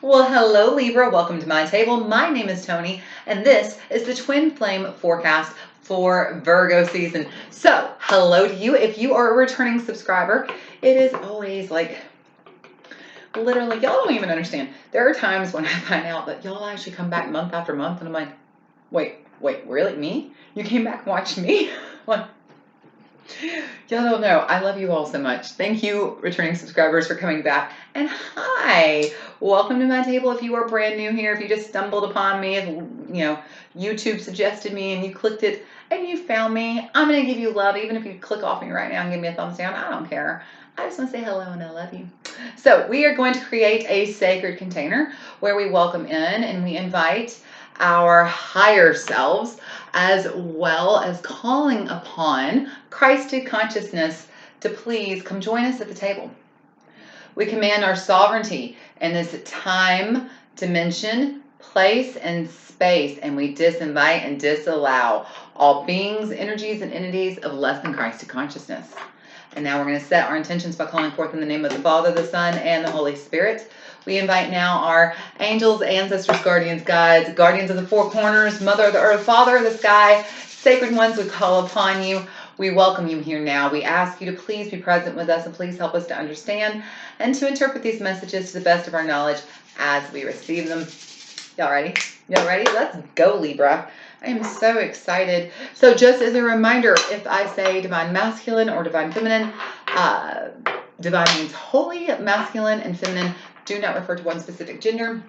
Well, hello Libra, welcome to my table. My name is Toni, and this is the Twin Flame forecast for Virgo season. So, hello to you. If you are a returning subscriber, it is always like, literally, y'all don't even understand. There are times when I find out that y'all actually come back month after month, and I'm like, wait, really? Me? You came back and watched me? Like, y'all don't know. I love you all so much. Thank you, returning subscribers, for coming back. And hi, welcome to my table. If you are brand new here, if you just stumbled upon me, if YouTube suggested me and you clicked it and you found me, I'm going to give you love. Even if you click off me right now and give me a thumbs down, I don't care. I just want to say hello and I love you. So we are going to create a sacred container where we welcome in and we invite our higher selves, as well as calling upon Christed consciousness to please come join us at the table. We command our sovereignty in this time, dimension, place, and space, and we disinvite and disallow all beings, energies, and entities of less than Christed consciousness. And now we're going to set our intentions by calling forth in the name of the Father, the Son, and the Holy Spirit. We invite now our angels, ancestors, guardians, guides, guardians of the four corners, Mother of the earth, Father of the sky, sacred ones, we call upon you. We welcome you here now. We ask you to please be present with us and please help us to understand and to interpret these messages to the best of our knowledge as we receive them. Y'all ready? Y'all ready? Let's go, Libra. I am so excited. So just as a reminder, if I say divine masculine or divine feminine, divine means holy, masculine, and feminine do not refer to one specific gender.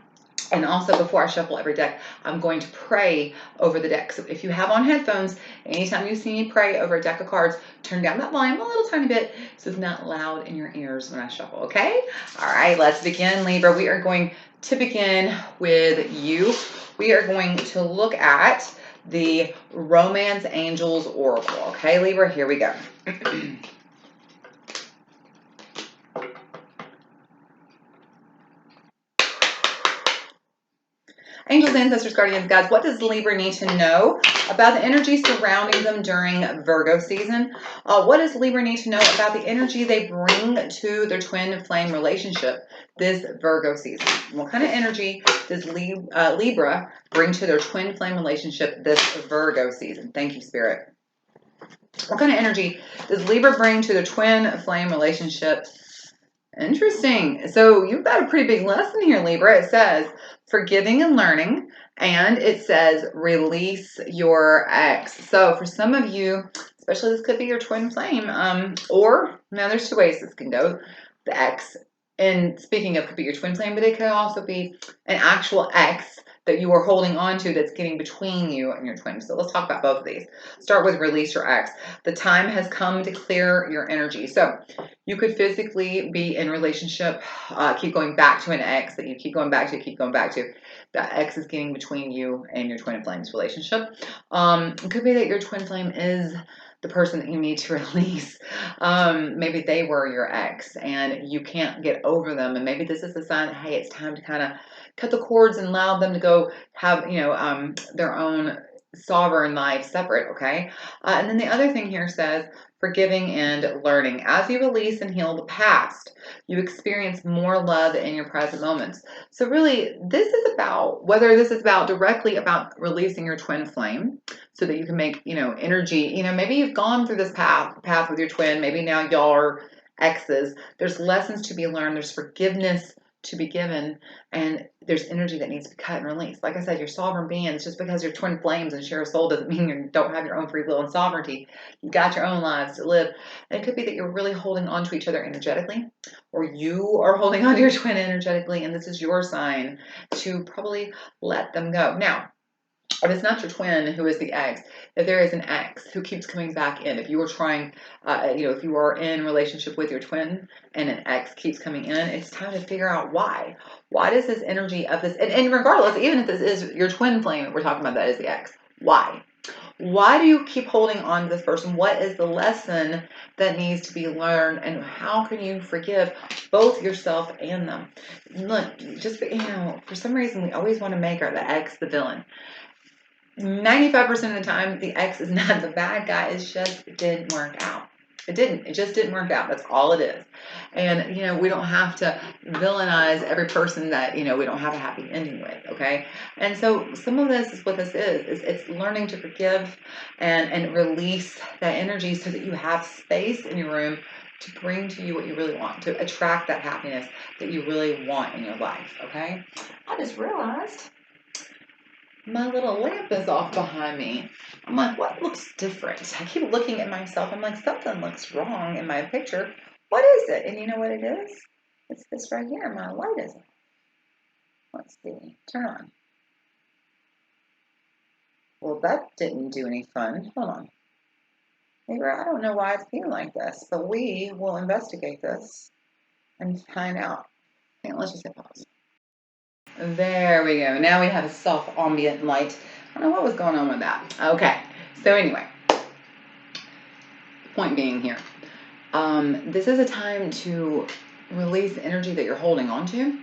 And also, before I shuffle every deck, I'm going to pray over the deck. So if you have on headphones, anytime you see me pray over a deck of cards, turn down that volume a little tiny bit so it's not loud in your ears when I shuffle, okay? All right, let's begin, Libra. We are going to begin with you. We are going to look at the Romance Angels Oracle. Okay, Libra, here we go. Angels, ancestors, guardians, guides, what does Libra need to know about the energy surrounding them during Virgo season? What does Libra need to know about the energy they bring to their twin flame relationship this Virgo season? What kind of energy does Libra bring to their twin flame relationship this Virgo season? Thank you, Spirit. What kind of energy does Libra bring to their twin flame relationship? Interesting. So you've got a pretty big lesson here, Libra. It says forgiving and learning, and it says release your ex. So for some of you, especially this could be your twin flame, or now there's two ways this can go. The ex, and speaking of, could be your twin flame, but it could also be an actual ex that you are holding on to that's getting between you and your twin. So let's talk about both of these. Start with release your ex. The time has come to clear your energy. So you could physically be in relationship, keep going back to an ex that you keep going back to. That ex is getting between you and your twin flame's relationship. It could be that your twin flame is the person that you need to release. Maybe they were your ex and you can't get over them. And maybe this is a sign that, hey, it's time to kind of cut the cords and allow them to go have, their own sovereign life separate, okay? And then the other thing here says forgiving and learning. As you release and heal the past, you experience more love in your present moments. So really, this is about, whether this is about directly about releasing your twin flame so that you can make, energy, maybe you've gone through this path with your twin, maybe now y'all are exes. There's lessons to be learned, there's forgiveness to be given, and there's energy that needs to be cut and released. Like I said, you're sovereign beings. Just because you're twin flames and share a soul doesn't mean you don't have your own free will and sovereignty. You've got your own lives to live. And it could be that you're really holding on to each other energetically, or you are holding on to your twin energetically, and this is your sign to probably let them go. Now, if it's not your twin who is the ex, if there is an ex who keeps coming back in, if you are trying, if you are in relationship with your twin and an ex keeps coming in, it's time to figure out why. Why does this energy of this, and regardless, even if this is your twin flame, we're talking about that as the ex, why? Why do you keep holding on to this person? What is the lesson that needs to be learned? And how can you forgive both yourself and them? Look, just, for some reason, we always want to make the ex the villain. 95% of the time, the ex is not the bad guy. It's just, it didn't work out. It didn't. It just didn't work out. That's all it is. And, we don't have to villainize every person that, we don't have a happy ending with, okay? And so some of this is what this is it's learning to forgive and release that energy so that you have space in your room to bring to you what you really want, to attract that happiness that you really want in your life, okay? I just realized my little lamp is off behind me. I'm like, what looks different? I keep looking at myself. I'm like, something looks wrong in my picture. What is it? And you know what it is? It's this right here. My light is on. Let's see. Turn on. Well, that didn't do any fun. Hold on. Libra, I don't know why it's being like this, but we will investigate this and find out. Okay, let's just hit pause. There we go. Now we have a soft ambient light. I don't know what was going on with that. Okay. So anyway, point being here, this is a time to release the energy that you're holding on to,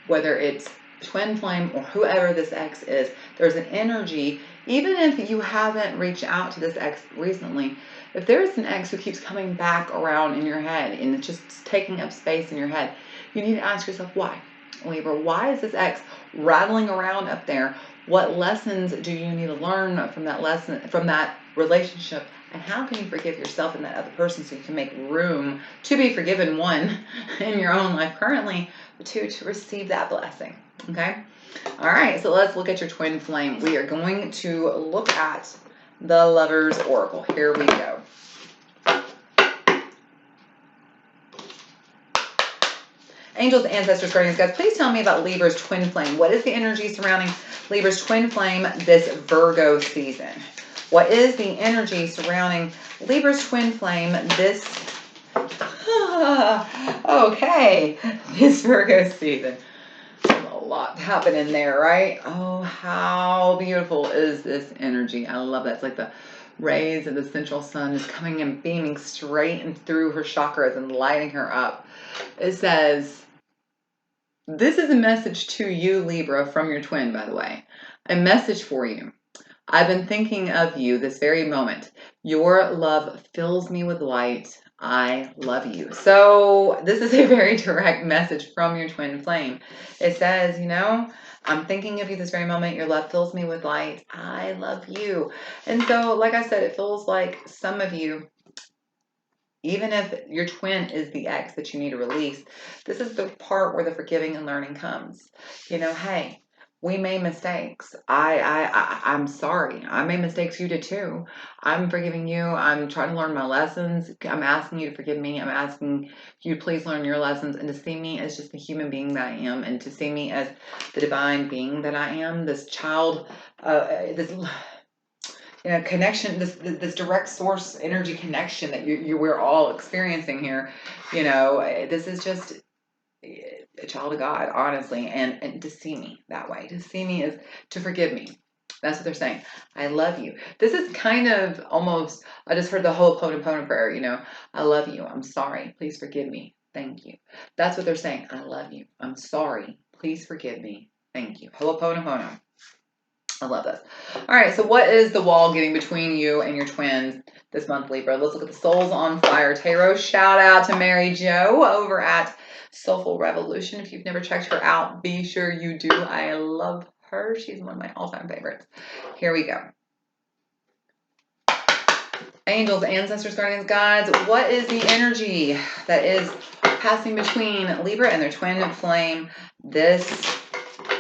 whether it's twin flame or whoever this ex is. There's an energy, even if you haven't reached out to this ex recently, if there's an ex who keeps coming back around in your head and it's just taking up space in your head, you need to ask yourself why. Libra, why is this ex rattling around up there? What lessons do you need to learn from that relationship? And how can you forgive yourself and that other person so you can make room to be forgiven, one, in your own life currently, but two, to receive that blessing, okay? All right, so let's look at your twin flame. We are going to look at the Lover's Oracle. Here we go. Angels, ancestors, guardians, guys, please tell me about Libra's twin flame. What is the energy surrounding Libra's twin flame this Virgo season? What is the energy surrounding Libra's twin flame this, this Virgo season? There's a lot happening there, right? Oh, how beautiful is this energy? I love that. It's like the rays of the central sun is coming and beaming straight and through her chakras and lighting her up. It says, this is a message to you, Libra, from your twin, by the way. A message for you. I've been thinking of you this very moment. Your love fills me with light. I love you. So this is a very direct message from your twin flame. It says, I'm thinking of you this very moment. Your love fills me with light. I love you. And so, like I said, it feels like some of you, even if your twin is the ex that you need to release, this is the part where the forgiving and learning comes. Hey, we made mistakes. I'm sorry. I made mistakes. You did too. I'm forgiving you. I'm trying to learn my lessons. I'm asking you to forgive me. I'm asking you to please learn your lessons and to see me as just the human being that I am, and to see me as the divine being that I am. This child, this connection, this direct source energy connection that we're all experiencing here. This is just a child of God, honestly, and to see me that way, to see me is to forgive me. That's what they're saying. I love you. This is kind of almost, I just heard the Ho'oponopono prayer, I love you. I'm sorry. Please forgive me. Thank you. That's what they're saying. I love you. I'm sorry. Please forgive me. Thank you. Ho'oponopono. I love this. All right, so what is the wall getting between you and your twins this month, Libra? Let's look at the Souls on Fire Tarot. Shout out to Mary Jo over at Soulful Revolution. If you've never checked her out, be sure you do. I love her. She's one of my all-time favorites. Here we go. Angels, ancestors, guardians, guides, what is the energy that is passing between Libra and their twin flame this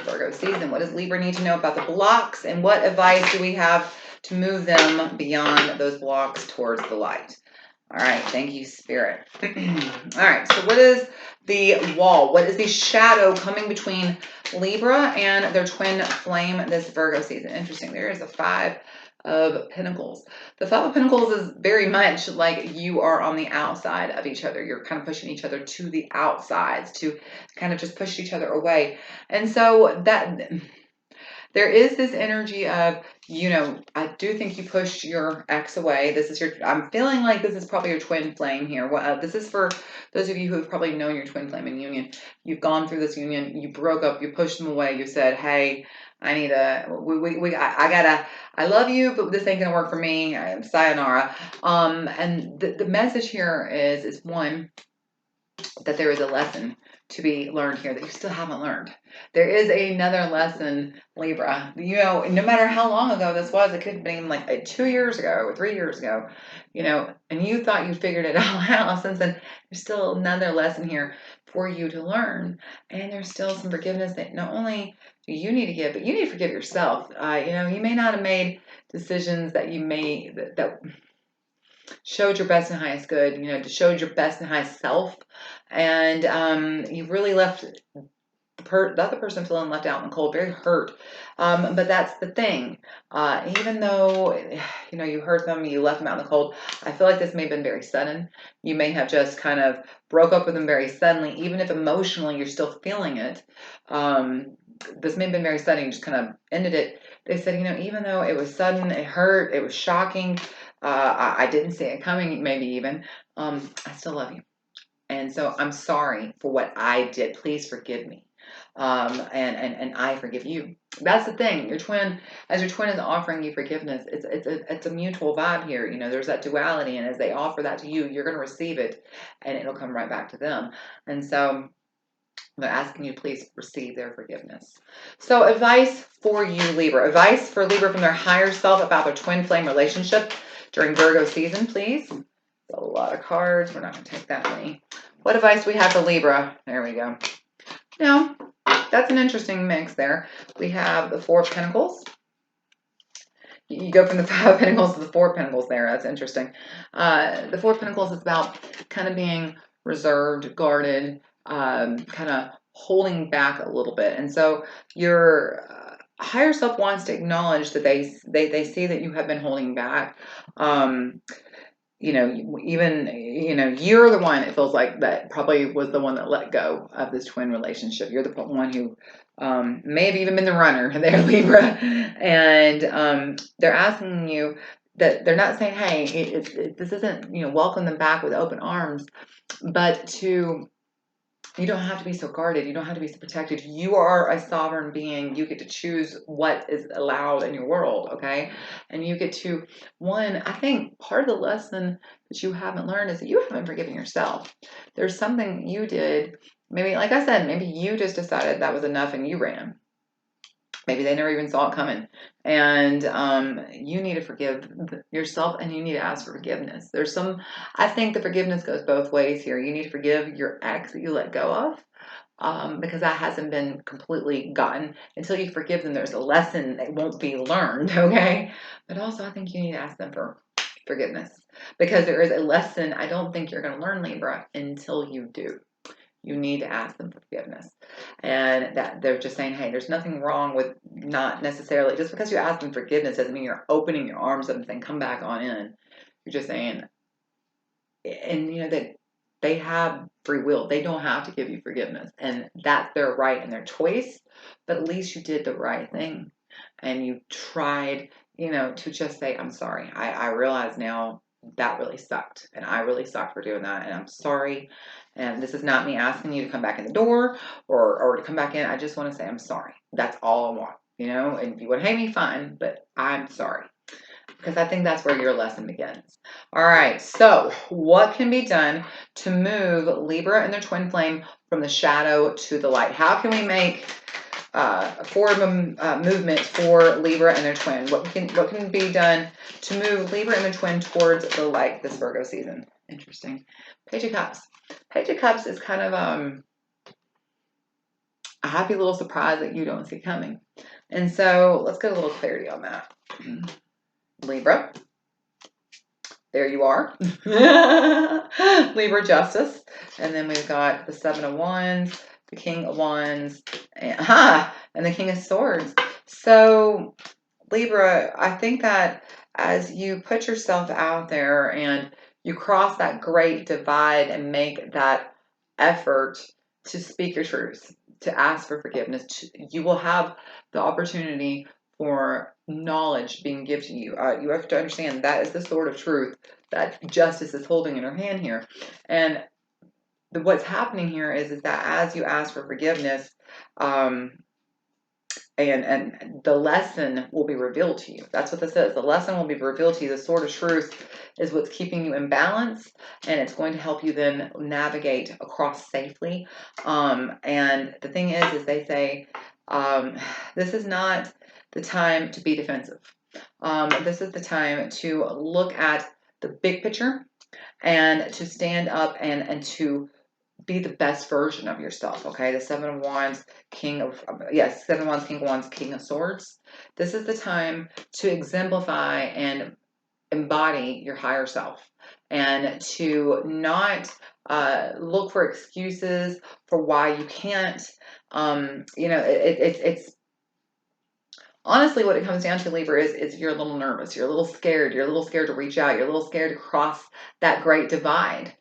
Virgo season? What does Libra need to know about the blocks, and what advice do we have to move them beyond those blocks towards the light? All right, thank you, Spirit. All right, so what is the wall? What is the shadow coming between Libra and their twin flame this Virgo season? Interesting. There is a 5 of Pentacles. The 5 of Pentacles is very much like you are on the outside of each other. You're kind of pushing each other to the outsides, to kind of just push each other away. And so that There is this energy of, I do think you pushed your ex away. I'm feeling like this is probably your twin flame here. This is for those of you who have probably known your twin flame in union. You've gone through this union, you broke up, you pushed them away, you said, hey, I love you, but this ain't gonna work for me. Sayonara. And the message here is one, that there is a lesson to be learned here that you still haven't learned. There is another lesson, Libra. No matter how long ago this was, it could have been like 2 years ago or 3 years ago, and you thought you figured it all out. Since then, there's still another lesson here for you to learn. And there's still some forgiveness that not only do you need to give, but you need to forgive yourself. You may not have made decisions that you made that showed your best and highest good, showed your best and highest self. And you really left the other person feeling left out in the cold, very hurt. But that's the thing. Even though, you hurt them, you left them out in the cold, I feel like this may have been very sudden. You may have just kind of broke up with them very suddenly, even if emotionally you're still feeling it. This may have been very sudden, you just kind of ended it. They said, even though it was sudden, it hurt, it was shocking, I didn't see it coming, maybe even, I still love you. And so I'm sorry for what I did. Please forgive me. And I forgive you. That's the thing. Your twin is offering you forgiveness, it's a mutual vibe here. There's that duality, and as they offer that to you, you're going to receive it, and it'll come right back to them. And so I'm asking you to please receive their forgiveness. So advice for you, Libra. Advice for Libra from their higher self about their twin flame relationship during Virgo season, please. A lot of cards. We're not going to take that many. What advice do we have for Libra? There we go. Now, that's an interesting mix there. We have the Four of Pentacles. You go from the Five of Pentacles to the Four of Pentacles there. That's interesting. The Four of Pentacles is about kind of being reserved, guarded, kind of holding back a little bit. And so your higher self wants to acknowledge that they see that you have been holding back. You're the one, it feels like, that probably was the one that let go of this twin relationship. You're the one who may have even been the runner there, Libra. And they're asking you, that they're not saying, hey, this isn't, welcome them back with open arms, but you don't have to be so guarded. You don't have to be so protected. You are a sovereign being. You get to choose what is allowed in your world, okay? And you get to, I think part of the lesson that you haven't learned is that you haven't forgiven yourself. There's something you did, maybe, like I said, maybe you just decided that was enough and you ran. Maybe they never even saw it coming. And you need to forgive yourself, and you need to ask for forgiveness. I think the forgiveness goes both ways here. You need to forgive your ex that you let go of, because that hasn't been completely gotten. Until you forgive them, there's a lesson that won't be learned, okay? But also, I think you need to ask them for forgiveness, because there is a lesson I don't think you're going to learn, Libra, until you do. You need to ask them for forgiveness. And that they're just saying, hey, there's nothing wrong with not necessarily, just because you ask them forgiveness doesn't mean you're opening your arms up and saying, come back on in. You're just saying, and that they have free will. They don't have to give you forgiveness. And that's their right and their choice. But at least you did the right thing. And you tried, to just say, I'm sorry. I realize now that really sucked. And I really sucked for doing that. And I'm sorry. And this is not me asking you to come back in the door or to come back in. I just want to say I'm sorry. That's all I want, And if you want to hate me, fine. But I'm sorry. Because I think that's where your lesson begins. All right. So what can be done to move Libra and their twin flame from the shadow to the light? How can we make a forward movement for Libra and their twin? What can be done to move Libra and their twin towards the light this Virgo season? Interesting. Page of Cups. Page of Cups is kind of a happy little surprise that you don't see coming. And so let's get a little clarity on that. Libra. There you are. Libra Justice. And then we've got the Seven of Wands, the King of Wands, and the King of Swords. So, Libra, I think that as you put yourself out there and you cross that great divide and make that effort to speak your truth, to ask for forgiveness. You will have the opportunity for knowledge being given to you. You have to understand that is the sword of truth that justice is holding in her hand here. And what's happening here is that as you ask for forgiveness, and the lesson will be revealed to you. That's what this is. The lesson will be revealed to you. The sword of truth is what's keeping you in balance, and it's going to help you then navigate across safely. And the thing is they say, this is not the time to be defensive. This is the time to look at the big picture and to stand up and to be the best version of yourself. Okay, the Seven of Wands, King of Seven of Wands, King of Wands, King of Swords. This is the time to exemplify and embody your higher self, and to not look for excuses for why you can't. It's honestly, what it comes down to, Libra, is you're a little nervous. You're a little scared. You're a little scared to reach out. You're a little scared to cross that great divide.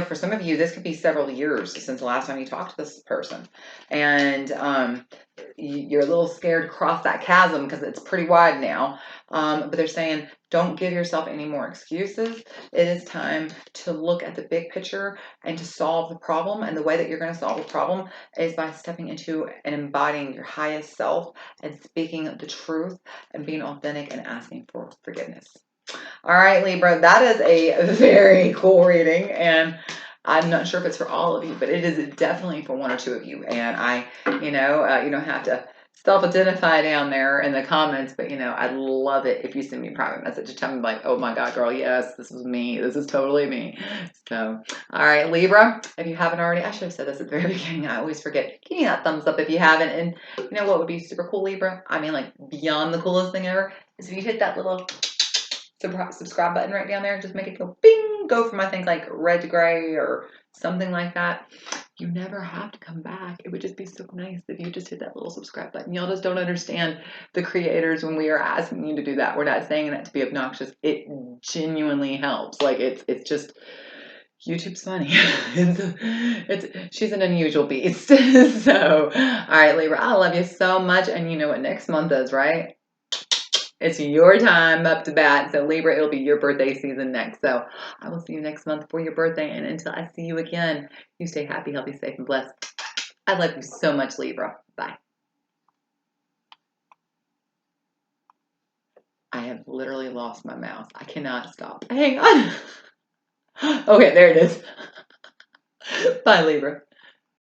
For some of you, this could be several years since the last time you talked to this person. And you're a little scared to cross that chasm because it's pretty wide now. But they're saying, don't give yourself any more excuses. It is time to look at the big picture and to solve the problem. And the way that you're going to solve the problem is by stepping into and embodying your highest self and speaking the truth and being authentic and asking for forgiveness. All right, Libra, that is a very cool reading, and I'm not sure if it's for all of you, but it is definitely for one or two of you. And you don't have to self-identify down there in the comments, but I'd love it if you send me a private message to tell me, like, oh my God, girl, yes, this is me. This is totally me. So, all right, Libra, if you haven't already, I should have said this at the very beginning. I always forget. Give me that thumbs up if you haven't. And you know what would be super cool, Libra? I mean, like, beyond the coolest thing ever is if you hit that little subscribe button right down there. Just make it go bing, go from, I think, like red to gray or something like that. You never have to come back. It would just be so nice if you just hit that little subscribe button. Y'all just don't understand the creators when we are asking you to do that. We're not saying that to be obnoxious. It genuinely helps. Like, it's just, YouTube's funny. She's an unusual beast. So, all right, Libra, I love you so much. And you know what next month is, right? It's your time up to bat. So Libra, it'll be your birthday season next. So I will see you next month for your birthday. And until I see you again, you stay happy, healthy, safe, and blessed. I love you so much, Libra. Bye. I have literally lost my mouse. I cannot stop. Hang on. Okay, there it is. Bye, Libra.